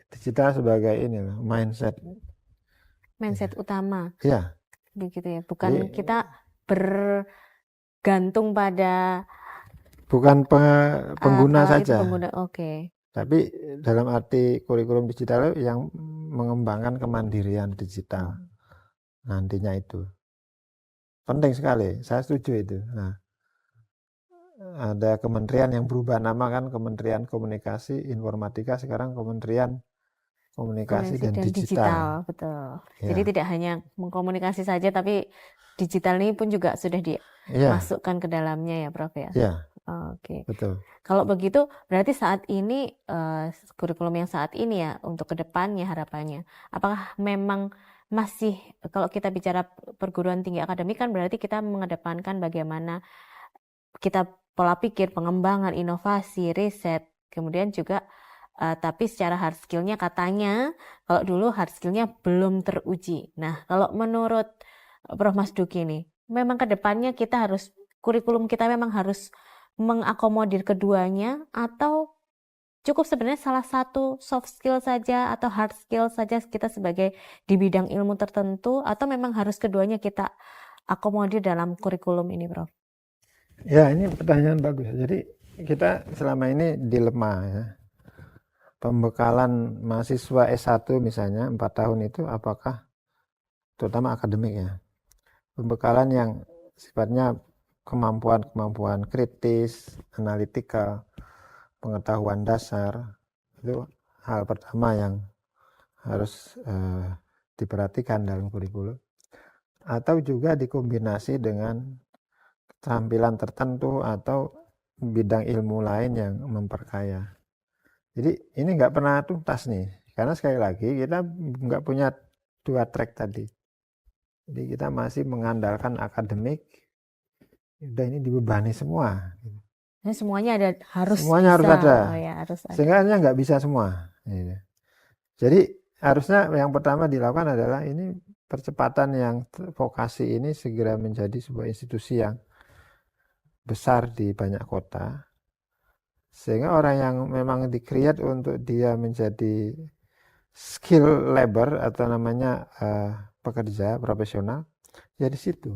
digital sebagai ini loh, mindset. Mindset utama, Ya, begitu ya. jadi Bukan kita bergantung pada bukan pengguna kalau itu saja, pengguna. Oke. tapi dalam arti kurikulum digital yang mengembangkan kemandirian digital nantinya itu. Penting sekali, saya setuju itu. Nah, ada kementerian yang berubah nama kan, Kementerian Komunikasi Informatika, sekarang Kementerian Komunikasi dan Digital. Betul. Ya, Jadi tidak hanya mengkomunikasi saja, tapi digital ini pun juga sudah ya, dimasukkan ke dalamnya ya, Prof ya. ya, Oke. betul. Kalau begitu berarti saat ini kurikulum yang saat ini ya untuk kedepannya harapannya, apakah memang masih kalau kita bicara perguruan tinggi akademik kan berarti kita mengedepankan bagaimana kita pola pikir, pengembangan, inovasi, riset, kemudian juga tapi secara hard skill-nya katanya kalau dulu hard skill-nya belum teruji. Nah, kalau menurut Prof Mas Duki nih, memang kedepannya kita harus kurikulum kita memang harus mengakomodir keduanya atau cukup sebenarnya salah satu soft skill saja atau hard skill saja kita sebagai di bidang ilmu tertentu atau memang harus keduanya kita akomodir dalam kurikulum ini, Prof? Ya, ini pertanyaan bagus. Jadi kita selama ini dilema ya. Pembekalan mahasiswa S1 misalnya 4 tahun itu apakah terutama akademik ya. Pembekalan yang sifatnya kemampuan kritis, analitikal, pengetahuan dasar, itu hal pertama yang harus diperhatikan dalam kurikulum. Atau juga dikombinasi dengan keterampilan tertentu atau bidang ilmu lain yang memperkaya. Jadi ini nggak pernah tuntas nih, karena sekali lagi kita nggak punya 2 track tadi. Jadi kita masih mengandalkan akademik, udah ini dibebani semua. Nah, semuanya harus Semuanya harus bisa. ada. Oh ya, harus ada. Sehingga nggak bisa semua. Jadi harusnya yang pertama dilakukan adalah ini percepatan yang vokasi ini segera menjadi sebuah institusi yang besar di banyak kota. Sehingga orang yang memang di-create untuk dia menjadi skill labor atau namanya pekerja profesional, ya di situ.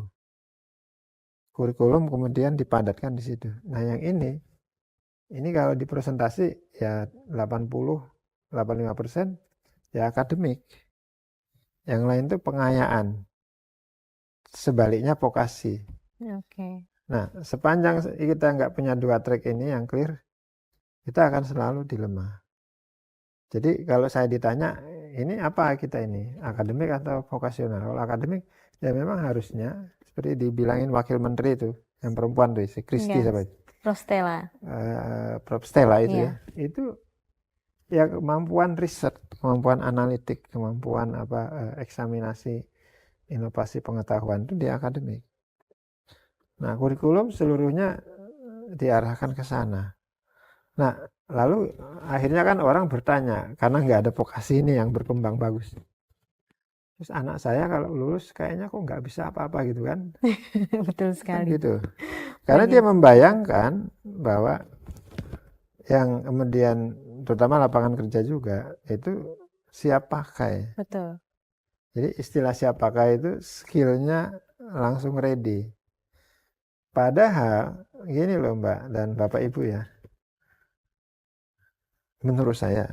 Kurikulum kemudian dipadatkan di situ. Nah yang ini kalau dipresentasi ya 85% ya akademik. Yang lain itu pengayaan. Sebaliknya vokasi. Oke. Nah sepanjang kita nggak punya 2 track ini yang clear, kita akan selalu dilema. Jadi kalau saya ditanya, ini apa kita ini? Akademik atau vokasional? Kalau akademik, ya memang harusnya, seperti dibilangin wakil menteri itu, yang perempuan tuh, si Kristi siapa itu? Prof Stella. Prof Stella itu ya. Itu ya kemampuan riset, kemampuan analitik, kemampuan eksaminasi, inovasi pengetahuan itu di akademik. Nah kurikulum seluruhnya diarahkan ke sana. Nah lalu akhirnya kan orang bertanya, karena nggak ada vokasi ini yang berkembang bagus. Terus anak saya kalau lulus kayaknya kok nggak bisa apa-apa gitu kan. Betul sekali. Kan gitu. Karena dia membayangkan bahwa yang kemudian terutama lapangan kerja juga itu siap pakai. Betul. Jadi istilah siap pakai itu skillnya langsung ready. Padahal gini loh Mbak dan Bapak Ibu ya. Menurut saya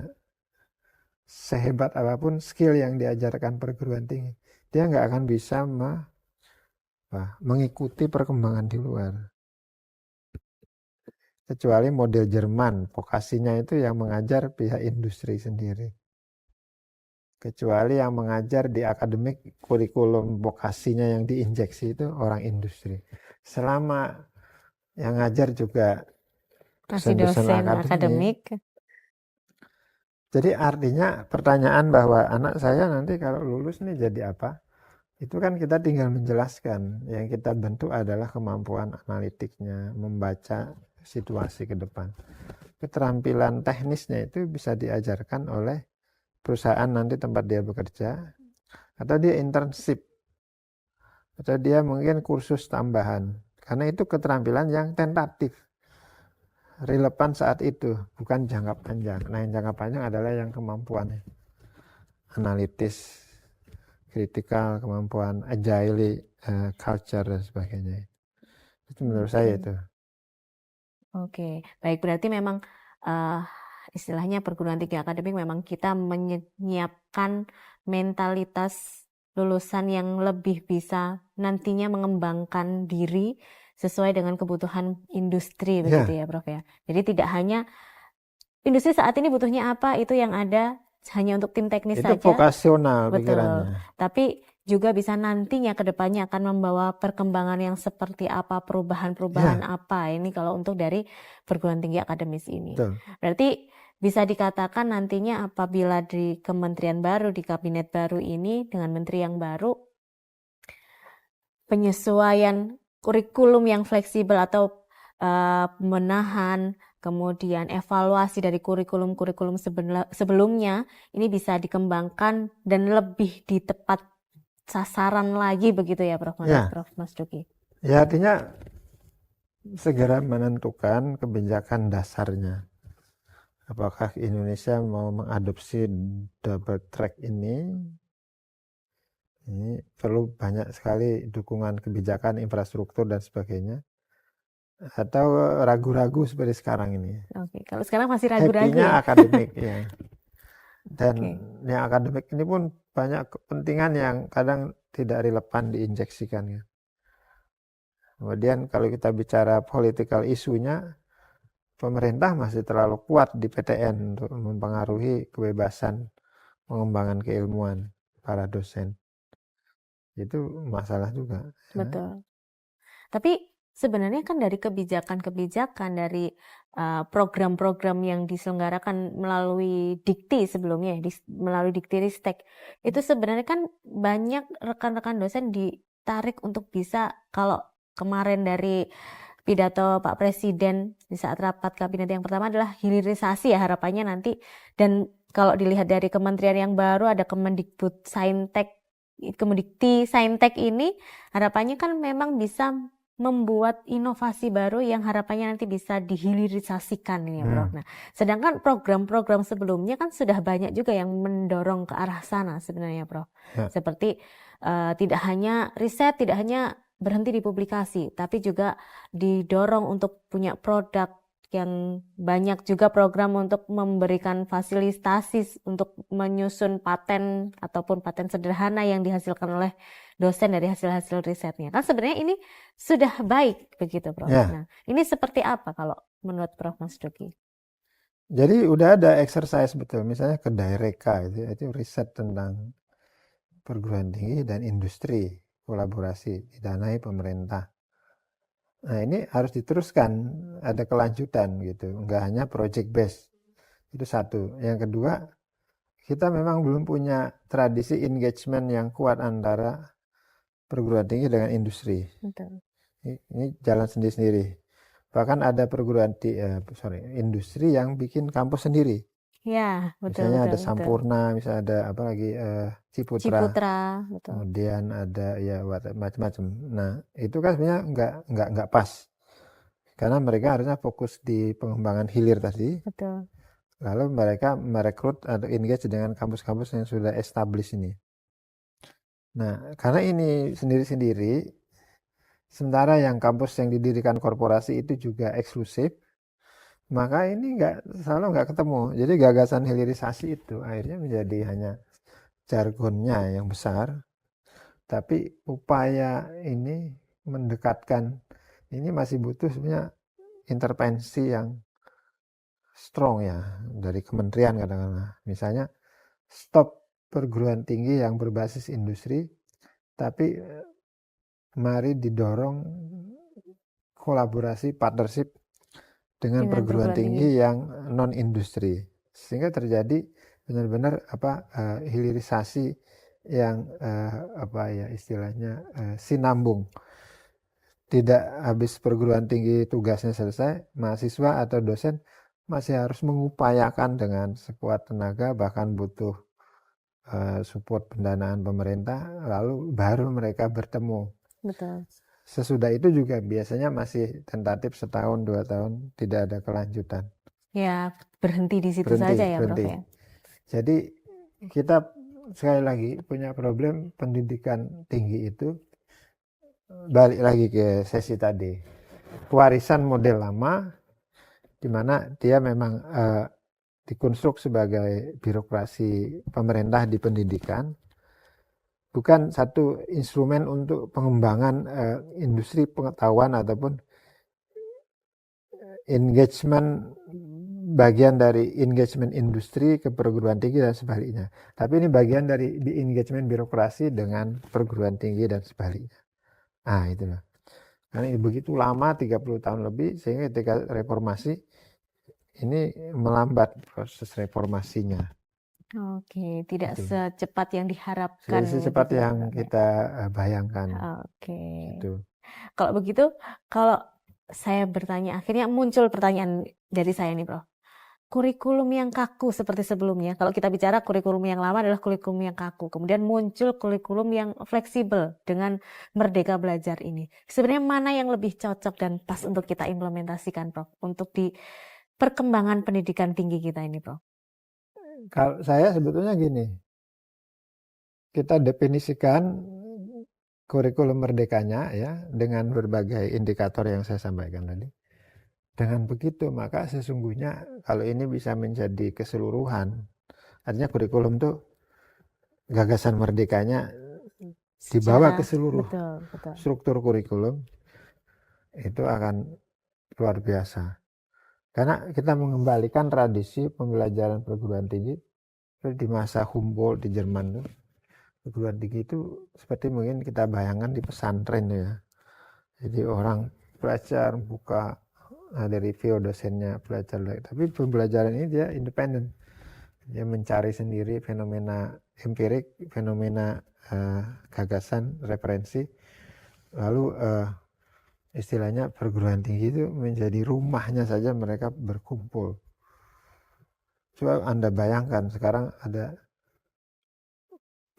sehebat apapun skill yang diajarkan perguruan tinggi, dia nggak akan bisa mengikuti perkembangan di luar. Kecuali model Jerman, vokasinya itu yang mengajar pihak industri sendiri. Kecuali yang mengajar di akademik, kurikulum vokasinya yang diinjeksi itu orang industri. Selama yang ngajar juga dosen-dosen akademik. Jadi artinya pertanyaan bahwa anak saya nanti kalau lulus nih jadi apa? Itu kan kita tinggal menjelaskan, yang kita bentuk adalah kemampuan analitiknya, membaca situasi ke depan. Keterampilan teknisnya itu bisa diajarkan oleh perusahaan nanti tempat dia bekerja, atau dia internship, atau dia mungkin kursus tambahan. Karena itu keterampilan yang tentatif, relevan saat itu, bukan jangka panjang. Nah, yang jangka panjang adalah yang kemampuan analitis, kritikal, kemampuan agile, culture dan sebagainya. Itu menurut saya itu. Oke, baik, berarti memang istilahnya perguruan tinggi akademik memang kita menyiapkan mentalitas lulusan yang lebih bisa nantinya mengembangkan diri sesuai dengan kebutuhan industri begitu ya Prof ya. Jadi tidak hanya industri saat ini butuhnya apa, itu yang ada hanya untuk tim teknis Itu saja. vokasional Betul. pikirannya. Tapi juga bisa nantinya ke depannya akan membawa perkembangan yang seperti apa, perubahan-perubahan apa. Ini kalau untuk dari perguruan tinggi akademis ini. Betul. Berarti bisa dikatakan nantinya apabila di kementerian baru, di kabinet baru ini dengan menteri yang baru, penyesuaian kurikulum yang fleksibel atau menahan, kemudian evaluasi dari kurikulum-kurikulum sebelumnya ini bisa dikembangkan dan lebih di tepat sasaran lagi begitu ya Prof. Prof. Mas Duki. Ya, artinya segera menentukan kebijakan dasarnya. Apakah Indonesia mau mengadopsi double track ini perlu banyak sekali dukungan kebijakan, infrastruktur dan sebagainya, atau ragu-ragu seperti sekarang ini. Oke, kalau sekarang masih ragu-ragu Happy-nya ya? akademik ya. Dan yang akademik ini pun banyak kepentingan yang kadang tidak relevan diinjeksikan ya. Kemudian kalau kita bicara political isunya, pemerintah masih terlalu kuat di PTN untuk mempengaruhi kebebasan pengembangan keilmuan para dosen. Itu masalah juga. Betul. Tapi sebenarnya kan dari kebijakan-kebijakan, dari program-program yang diselenggarakan melalui dikti sebelumnya, melalui dikti-ristek, itu sebenarnya kan banyak rekan-rekan dosen ditarik untuk bisa, kalau kemarin dari pidato Pak Presiden di saat rapat kabinet yang pertama adalah hilirisasi ya harapannya nanti, dan kalau dilihat dari kementerian yang baru ada Kemendikbud Saintek, Kemendikti Saintek ini harapannya kan memang bisa membuat inovasi baru yang harapannya nanti bisa dihilirisasikan ini ya Prof. Nah, sedangkan program-program sebelumnya kan sudah banyak juga yang mendorong ke arah sana sebenarnya Prof. Seperti tidak hanya riset, tidak hanya berhenti di publikasi, tapi juga didorong untuk punya produk yang banyak, juga program untuk memberikan fasilitasi untuk menyusun paten ataupun paten sederhana yang dihasilkan oleh dosen dari hasil-hasil risetnya. Kan sebenarnya ini sudah baik begitu Prof. Nah, ini seperti apa kalau menurut Prof. Mas Duki? Jadi udah ada exercise betul, misalnya ke Daireka itu riset tentang perguruan tinggi dan industri, kolaborasi, didanai pemerintah. Nah, ini harus diteruskan, ada kelanjutan gitu, enggak hanya project based. Itu satu. Yang kedua, kita memang belum punya tradisi engagement yang kuat antara perguruan tinggi dengan industri. Betul. Ini jalan sendiri-sendiri. Bahkan ada perguruan industri yang bikin kampus sendiri. Ya, betul. Misalnya betul, ada betul. Sampurna, misalnya ada apa lagi Ciputra. Betul. Kemudian ada ya macam-macam. Nah, itu kan sebenarnya enggak pas. Karena mereka harusnya fokus di pengembangan hilir tadi. Betul. Lalu mereka merekrut atau engage dengan kampus-kampus yang sudah established ini. Nah, karena ini sendiri-sendiri, sementara yang kampus yang didirikan korporasi itu juga eksklusif, maka ini selalu nggak ketemu. Jadi gagasan hilirisasi itu akhirnya menjadi hanya jargonnya yang besar, tapi upaya ini mendekatkan ini masih butuh sebenarnya intervensi yang strong ya dari kementerian kadang-kadang. Misalnya stop perguruan tinggi yang berbasis industri, tapi mari didorong kolaborasi, partnership dengan perguruan tinggi yang non industri, sehingga terjadi benar-benar hilirisasi yang istilahnya sinambung. Tidak habis perguruan tinggi tugasnya selesai, mahasiswa atau dosen masih harus mengupayakan dengan sekuat tenaga, bahkan butuh support pendanaan pemerintah, lalu baru mereka bertemu. Betul. Sesudah itu juga biasanya masih tentatif 1 tahun 2 tahun, tidak ada kelanjutan. Ya, berhenti di situ saja ya, Prof. Berhenti. Ya. Jadi kita sekali lagi punya problem pendidikan tinggi itu, balik lagi ke sesi tadi, warisan model lama di mana dia memang dikonstruk sebagai birokrasi pemerintah di pendidikan, bukan satu instrumen untuk pengembangan industri pengetahuan ataupun engagement, bagian dari engagement industri ke perguruan tinggi dan sebaliknya. Tapi ini bagian dari engagement birokrasi dengan perguruan tinggi dan sebaliknya. Itulah. Karena begitu lama, 30 tahun lebih, sehingga ketika reformasi ini melambat proses reformasinya. Oke, tidak Itu. secepat yang diharapkan. Secepat gitu, yang Prof. kita bayangkan. Oke. Itu. Kalau begitu, kalau saya bertanya, akhirnya muncul pertanyaan dari saya nih, Prof. Kurikulum yang kaku seperti sebelumnya, kalau kita bicara kurikulum yang lama adalah kurikulum yang kaku, kemudian muncul kurikulum yang fleksibel dengan Merdeka Belajar ini. Sebenarnya mana yang lebih cocok dan pas untuk kita implementasikan, Prof, untuk di perkembangan pendidikan tinggi kita ini, Prof? Kalau saya sebetulnya gini, kita definisikan kurikulum merdekanya ya dengan berbagai indikator yang saya sampaikan tadi. Dengan begitu maka sesungguhnya kalau ini bisa menjadi keseluruhan, artinya kurikulum itu gagasan merdekanya dibawa ke seluruh betul. struktur kurikulum, itu akan luar biasa. Karena kita mengembalikan tradisi pembelajaran perguruan tinggi di masa Humboldt di Jerman tuh. Perguruan tinggi itu seperti mungkin kita bayangkan di pesantren ya. Jadi orang belajar buka, ada review dosennya belajar, tapi pembelajaran ini dia independen. Dia mencari sendiri fenomena empirik, fenomena gagasan, referensi. Lalu istilahnya perguruan tinggi itu menjadi rumahnya saja mereka berkumpul. Coba Anda bayangkan sekarang ada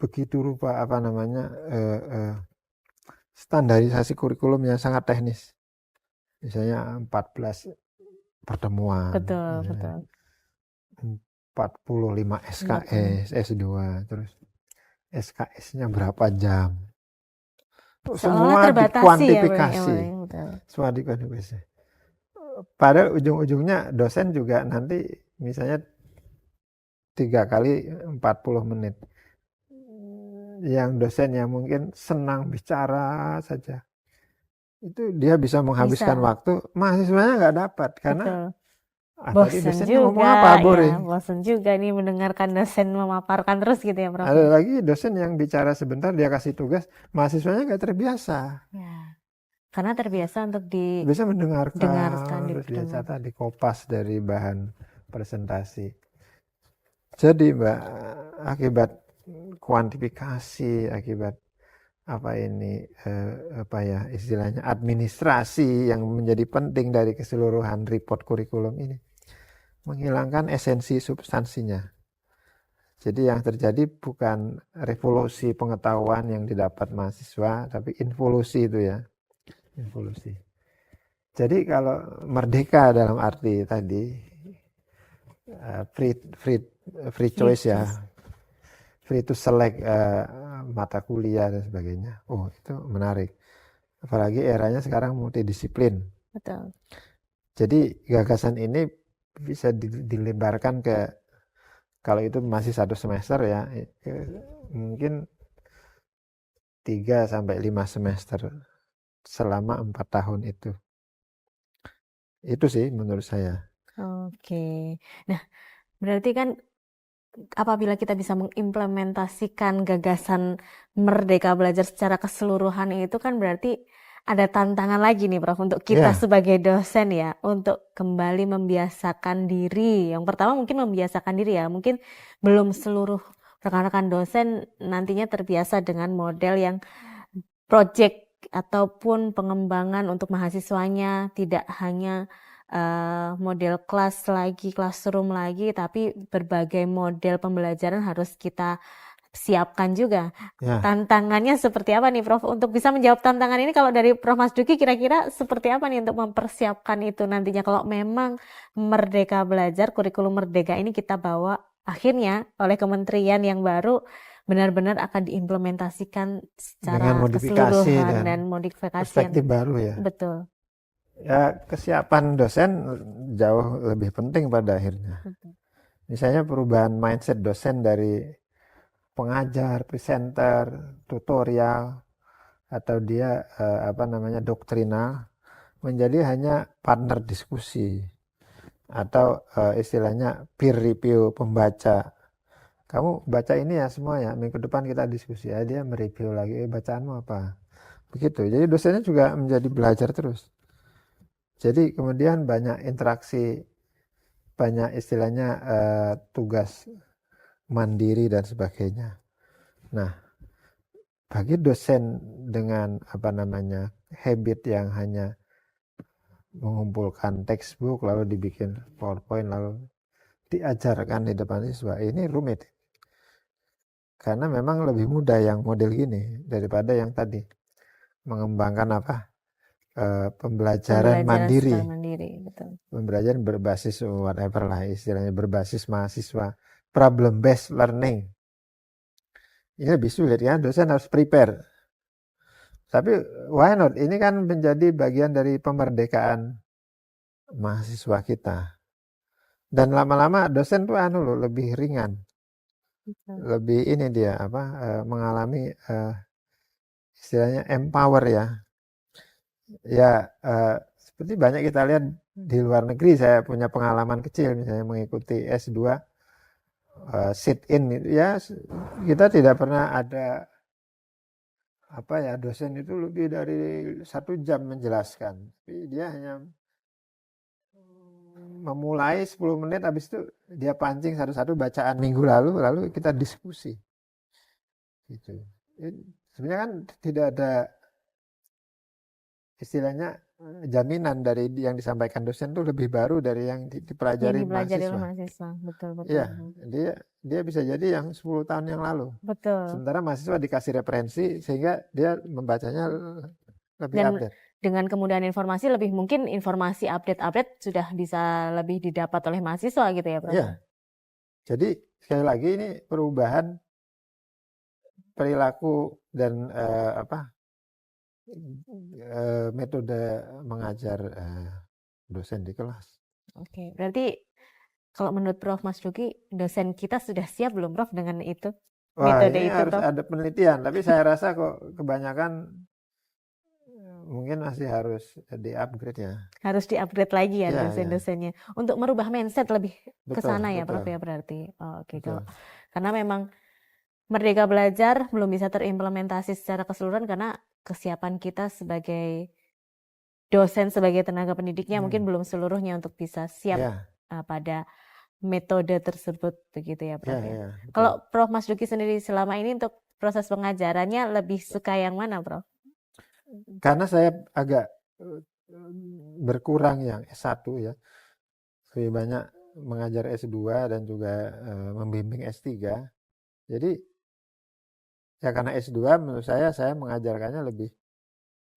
begitu rupa standarisasi kurikulum yang sangat teknis. Misalnya 14 pertemuan. Betul. 45 SKS, S2, terus SKS-nya berapa jam. Semua dikuantifikasi. Semua dikuantifikasi. Pada ujung-ujungnya dosen juga nanti misalnya 3 kali 40 menit. Yang dosen yang mungkin senang bicara saja, itu dia bisa menghabiskan waktu, mahasiswanya nggak dapat karena bosan juga ya, bosan juga nih mendengarkan dosen memaparkan terus gitu ya, Prof. Ada lagi dosen yang bicara sebentar dia kasih tugas, mahasiswanya nggak terbiasa. Ya, karena terbiasa untuk bisa mendengarkan, terus dia catat, dikopas dari bahan presentasi. Jadi Mbak, akibat kuantifikasi, akibat istilahnya administrasi yang menjadi penting dari keseluruhan report kurikulum ini, menghilangkan esensi substansinya. Jadi yang terjadi bukan revolusi pengetahuan yang didapat mahasiswa, tapi involusi itu ya, involusi. Jadi kalau merdeka dalam arti tadi free choice ya, free to select mata kuliah dan sebagainya. Oh, itu menarik. Apalagi eranya sekarang multidisiplin. Betul. Jadi gagasan ini bisa dilebarkan ke, kalau itu masih 1 semester ya, mungkin 3 sampai 5 semester selama 4 tahun itu. Itu sih menurut saya. Oke. Nah, berarti kan apabila kita bisa mengimplementasikan gagasan Merdeka Belajar secara keseluruhan itu kan berarti ada tantangan lagi nih, Prof, untuk kita sebagai dosen ya, untuk kembali membiasakan diri. Yang pertama mungkin membiasakan diri ya, mungkin belum seluruh rekan-rekan dosen nantinya terbiasa dengan model yang project ataupun pengembangan untuk mahasiswanya tidak hanya model kelas lagi, classroom lagi, tapi berbagai model pembelajaran harus kita siapkan juga. Ya, Tantangannya seperti apa nih, Prof? Untuk bisa menjawab tantangan ini, kalau dari Prof Mas Duki kira-kira seperti apa nih untuk mempersiapkan itu nantinya kalau memang Merdeka Belajar, kurikulum Merdeka ini kita bawa akhirnya oleh kementerian yang baru benar-benar akan diimplementasikan dengan secara modifikasi keseluruhan dan dan modifikasi yang perspektif baru ya. betul. Ya, kesiapan dosen jauh lebih penting pada akhirnya. Betul. Misalnya perubahan mindset dosen dari pengajar, presenter, tutorial, atau dia doktrinal menjadi hanya partner diskusi atau istilahnya peer review pembaca. Kamu baca ini ya semua ya, minggu depan kita diskusi ya, dia mereview lagi, bacaanmu apa? Begitu. Jadi dosennya juga menjadi belajar terus. Jadi kemudian banyak interaksi, banyak istilahnya tugas mandiri dan sebagainya. Nah, bagi dosen dengan habit yang hanya mengumpulkan textbook lalu dibikin PowerPoint lalu diajarkan di depan siswa, ini rumit. Karena memang lebih mudah yang model gini daripada yang tadi mengembangkan pembelajaran mandiri. secara mandiri, betul. Pembelajaran berbasis whatever lah istilahnya, berbasis mahasiswa, problem based learning. Ini lebih sulit ya, dosen harus prepare. Tapi why not? Ini kan menjadi bagian dari pemerdekaan mahasiswa kita. Dan lama-lama dosen tuh lebih ringan. Betul. Lebih ini dia mengalami istilahnya empower ya. Ya seperti banyak kita lihat di luar negeri, saya punya pengalaman kecil misalnya mengikuti S2 sit in ya, kita tidak pernah ada dosen itu lebih dari 1 jam menjelaskan, tapi dia hanya memulai 10 menit, habis itu dia pancing satu-satu bacaan minggu lalu kita diskusi gitu. Sebenarnya kan tidak ada istilahnya jaminan dari yang disampaikan dosen itu lebih baru dari yang dipelajari Yang dipelajari oleh mahasiswa. mahasiswa, betul. Iya, dia bisa jadi yang 10 tahun yang lalu. Betul. Sementara mahasiswa dikasih referensi sehingga dia membacanya lebih Dan update. dengan kemudahan informasi, lebih mungkin informasi update sudah bisa lebih didapat oleh mahasiswa gitu ya, Prof? Iya. Jadi sekali lagi ini perubahan perilaku dan metode mengajar dosen di kelas. Oke, berarti kalau menurut Prof Mas Duki, dosen kita sudah siap belum, Prof, dengan itu? Wah, Metode ini itu, harus Prof? ada penelitian, tapi saya rasa kok kebanyakan mungkin masih harus di-upgrade ya. Harus di-upgrade lagi ya Iya, iya. dosen-dosennya. Untuk merubah mindset lebih ke Betul, sana ya, Prof, betul. ya berarti. Oh, oke, Betul. karena memang Merdeka Belajar belum bisa terimplementasi secara keseluruhan karena kesiapan kita sebagai dosen, sebagai tenaga pendidiknya mungkin belum seluruhnya untuk bisa siap Iya, pada metode tersebut, begitu ya, Prof, iya, ya. iya, betul. Kalau Prof Mas Duki sendiri selama ini untuk proses pengajarannya lebih suka yang mana, Prof? Karena saya agak berkurang yang S1 ya, lebih banyak mengajar S2 dan juga membimbing S3. Jadi ya karena S2 menurut saya mengajarkannya lebih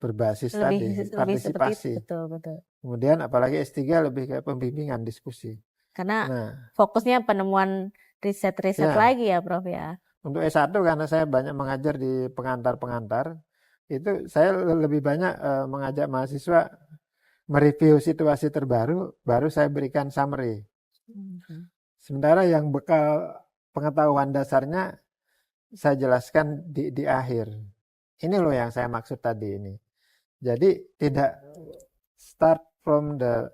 berbasis tadi, Lebih seperti partisipasi. itu, betul. Kemudian apalagi S3 lebih kayak pembimbingan, diskusi. Karena Nah, fokusnya penemuan riset-riset ya, lagi ya, Prof, ya. untuk S1 karena saya banyak mengajar di pengantar-pengantar, itu saya lebih banyak mengajak mahasiswa mereview situasi terbaru, baru saya berikan summary. Sementara yang bekal pengetahuan dasarnya saya jelaskan di akhir. Ini loh yang saya maksud tadi ini. Jadi tidak start from the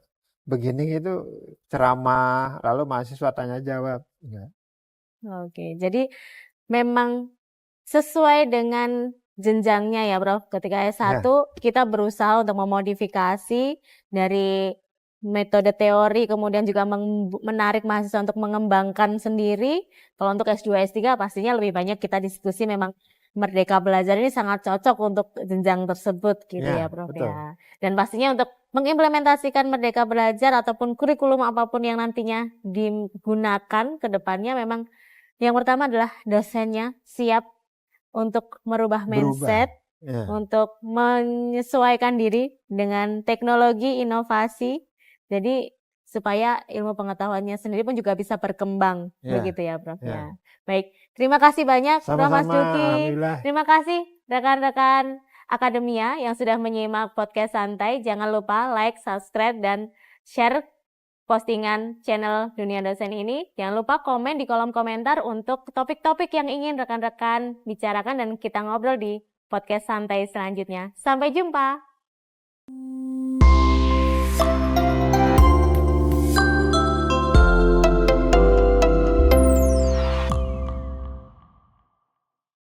beginning itu ceramah, lalu mahasiswa tanya jawab. Enggak. Oke, jadi memang sesuai dengan jenjangnya ya, Prof. Ketika S1 kita berusaha untuk memodifikasi dari metode teori, kemudian juga menarik mahasiswa untuk mengembangkan sendiri. Kalau untuk S2, S3 pastinya lebih banyak kita diskusi, memang Merdeka Belajar ini sangat cocok untuk jenjang tersebut gitu ya, Prof betul. ya. Dan pastinya untuk mengimplementasikan Merdeka Belajar ataupun kurikulum apapun yang nantinya digunakan ke depannya, memang yang pertama adalah dosennya siap untuk merubah mindset, untuk menyesuaikan diri dengan teknologi, inovasi. Jadi supaya ilmu pengetahuannya sendiri pun juga bisa berkembang, begitu ya, Prof ya. Baik, terima kasih banyak, Prof Mas Duki. Terima kasih rekan-rekan Akademia yang sudah menyimak podcast santai. Jangan lupa like, subscribe, dan share postingan channel Dunia Dosen ini. Jangan lupa komen di kolom komentar untuk topik-topik yang ingin rekan-rekan bicarakan dan kita ngobrol di podcast santai selanjutnya. Sampai jumpa.